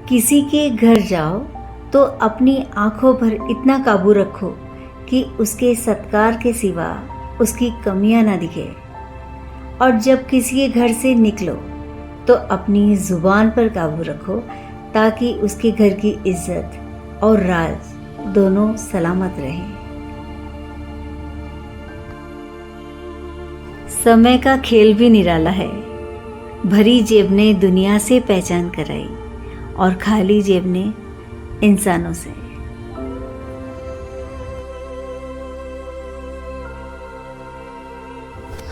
किसी के घर जाओ तो अपनी आंखों पर इतना काबू रखो कि उसके सत्कार के सिवा उसकी कमियां ना दिखे। और जब किसी के घर से निकलो तो अपनी ज़ुबान पर काबू रखो ताकि उसके घर की इज्जत और राज दोनों सलामत रहें। समय का खेल भी निराला है। भरी जेब ने दुनिया से पहचान कराई और खाली जेब ने इंसानों से।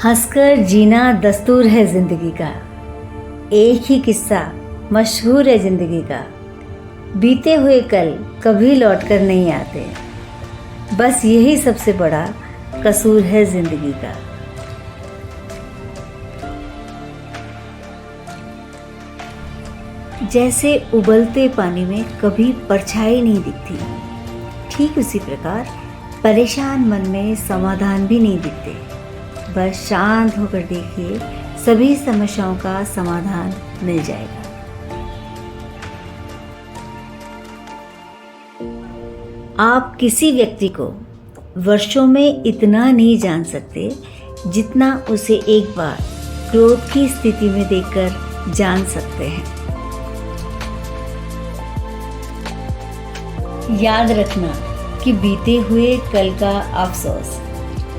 हंसकर जीना दस्तूर है जिंदगी का। एक ही किस्सा मशहूर है जिंदगी का। बीते हुए कल कभी लौटकर नहीं आते। बस यही सबसे बड़ा कसूर है जिंदगी का। जैसे उबलते पानी में कभी परछाई नहीं दिखती, ठीक उसी प्रकार परेशान मन में समाधान भी नहीं दिखते। बस शांत होकर देखिए, सभी समस्याओं का समाधान मिल जाएगा। आप किसी व्यक्ति को वर्षों में इतना नहीं जान सकते जितना उसे एक बार क्रोध की स्थिति में देखकर जान सकते हैं। याद रखना कि बीते हुए कल का अफसोस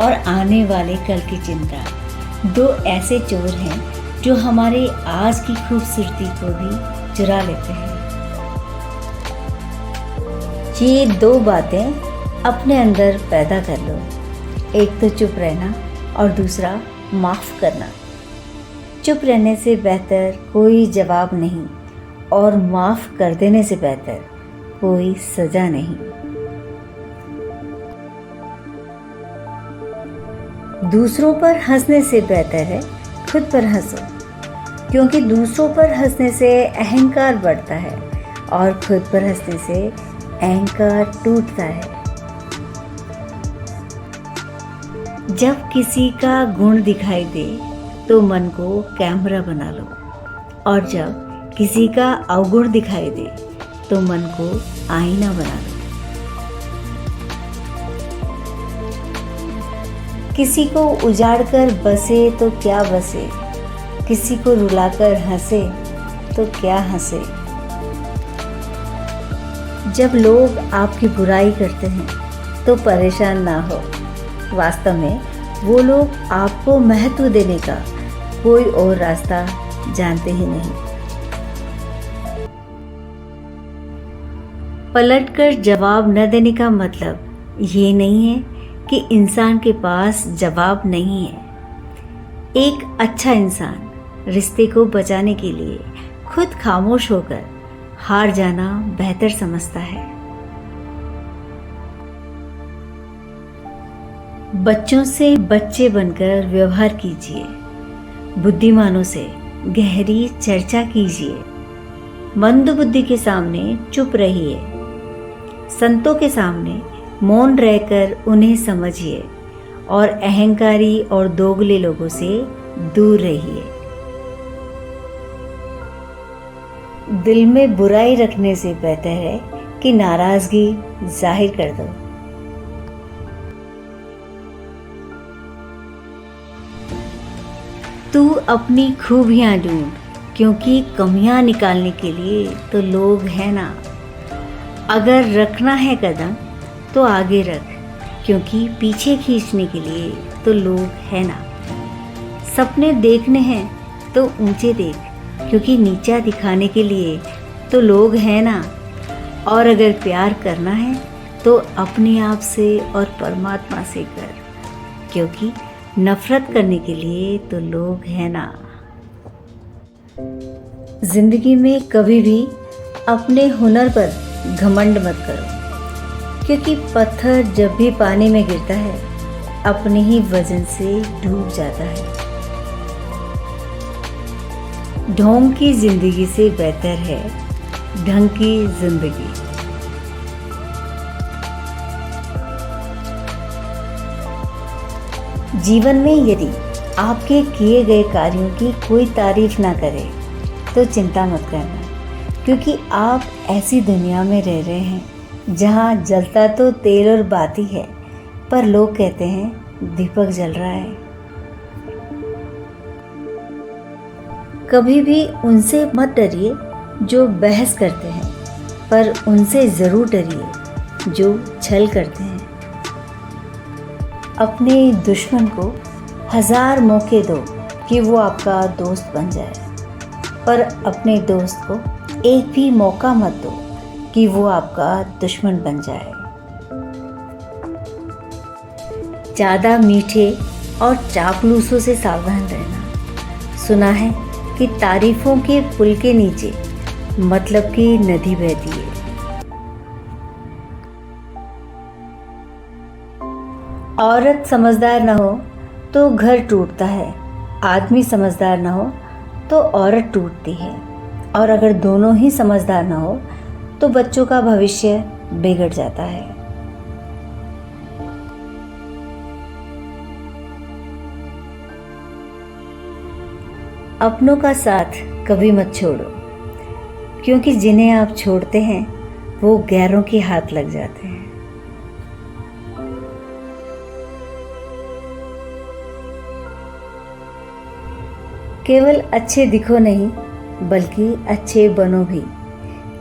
और आने वाले कल की चिंता दो ऐसे चोर हैं जो हमारे आज की खूबसूरती को भी चुरा लेते हैं। ये दो बातें अपने अंदर पैदा कर लो, एक तो चुप रहना और दूसरा माफ़ करना। चुप रहने से बेहतर कोई जवाब नहीं और माफ़ कर देने से बेहतर कोई सज़ा नहीं। दूसरों पर हंसने से बेहतर है खुद पर हंसो, क्योंकि दूसरों पर हंसने से अहंकार बढ़ता है और खुद पर हंसने से अहंकार टूटता है। जब किसी का गुण दिखाई दे तो मन को कैमरा बना लो, और जब किसी का अवगुण दिखाई दे तो मन को आईना बना लो। किसी को उजाड़कर बसे तो क्या बसे, किसी को रुलाकर हंसे तो क्या हंसे। जब लोग आपकी बुराई करते हैं तो परेशान ना हो। वास्तव में वो लोग आपको महत्व देने का कोई और रास्ता जानते ही नहीं। पलटकर जवाब न देने का मतलब ये नहीं है कि इंसान के पास जवाब नहीं है। एक अच्छा इंसान रिश्ते को बचाने के लिए खुद खामोश होकर हार जाना बेहतर समझता है। बच्चों से बच्चे बनकर व्यवहार कीजिए, बुद्धिमानों से गहरी चर्चा कीजिए, मंदबुद्धि के सामने चुप रहिए, संतों के सामने मौन रहकर उन्हें समझिए और अहंकारी और दोगले लोगों से दूर रहिए। दिल में बुराई रखने से बेहतर है कि नाराजगी जाहिर कर दो। तू अपनी खूबियां ढूंढ, क्योंकि कमियां निकालने के लिए तो लोग हैं ना। अगर रखना है कदम तो आगे रख, क्योंकि पीछे खींचने के लिए तो लोग हैं ना। सपने देखने हैं तो ऊंचे देख, क्योंकि नीचा दिखाने के लिए तो लोग हैं ना। और अगर प्यार करना है तो अपने आप से और परमात्मा से कर, क्योंकि नफरत करने के लिए तो लोग हैं ना। जिंदगी में कभी भी अपने हुनर पर घमंड मत करो, क्योंकि पत्थर जब भी पानी में गिरता है अपने ही वजन से डूब जाता है। ढोंग की जिंदगी से बेहतर है ढंग की जिंदगी। जीवन में यदि आपके किए गए कार्यों की कोई तारीफ ना करे तो चिंता मत करना, क्योंकि आप ऐसी दुनिया में रह रहे हैं जहाँ जलता तो तेल और बाती है, पर लोग कहते हैं दीपक जल रहा है। कभी भी उनसे मत डरिए जो बहस करते हैं, पर उनसे ज़रूर डरिए जो छल करते हैं। अपने दुश्मन को 1000 मौके दो कि वो आपका दोस्त बन जाए, पर अपने दोस्त को एक भी मौका मत दो कि वो आपका दुश्मन बन जाए। ज़्यादा मीठे और चापलूसों से सावधान रहना। सुना है कि तारीफों के पुल के नीचे मतलब की नदी बहती है। औरत समझदार न हो तो घर टूटता है, आदमी समझदार न हो तो औरत टूटती है, और अगर दोनों ही समझदार न हो तो बच्चों का भविष्य बिगड़ जाता है। अपनों का साथ कभी मत छोड़ो, क्योंकि जिन्हें आप छोड़ते हैं वो गैरों के हाथ लग जाते हैं। केवल अच्छे दिखो नहीं, बल्कि अच्छे बनो भी।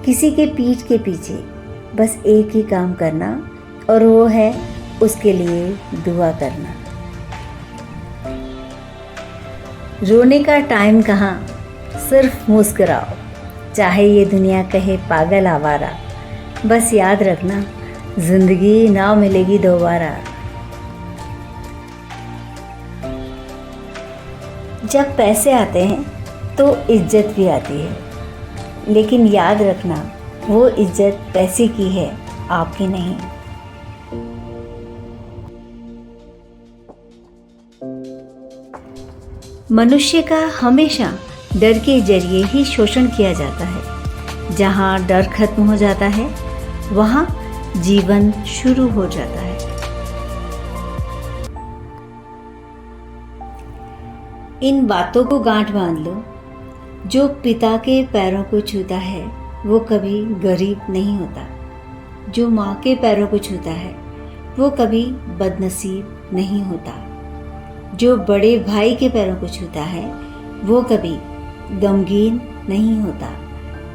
किसी के पीठ के पीछे बस एक ही काम करना, और वो है उसके लिए दुआ करना। रोने का टाइम कहाँ, सिर्फ मुस्कुराओ, चाहे ये दुनिया कहे पागल आवारा। बस याद रखना, जिंदगी ना मिलेगी दोबारा। जब पैसे आते हैं तो इज्जत भी आती है, लेकिन याद रखना वो इज्जत पैसे की है, आपकी नहीं। मनुष्य का हमेशा डर के जरिए ही शोषण किया जाता है। जहाँ डर खत्म हो जाता है वहाँ जीवन शुरू हो जाता है। इन बातों को गांठ बांध लो, जो पिता के पैरों को छूता है वो कभी गरीब नहीं होता। जो माँ के पैरों को छूता है वो कभी बदनसीब नहीं होता। जो बड़े भाई के पैरों को छूता है वो कभी गमगीन नहीं होता।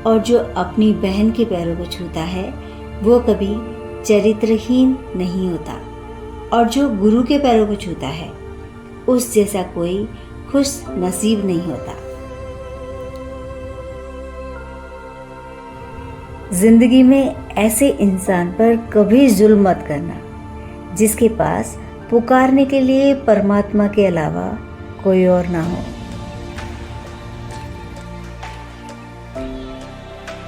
और जो अपनी बहन के पैरों को छूता है वो कभी चरित्रहीन नहीं होता। और जो गुरु के पैरों को छूता है उस जैसा कोई खुश नसीब नहीं होता। जिंदगी में ऐसे इंसान पर कभी जुल्म मत करना जिसके पास पुकारने के लिए परमात्मा के अलावा कोई और ना हो।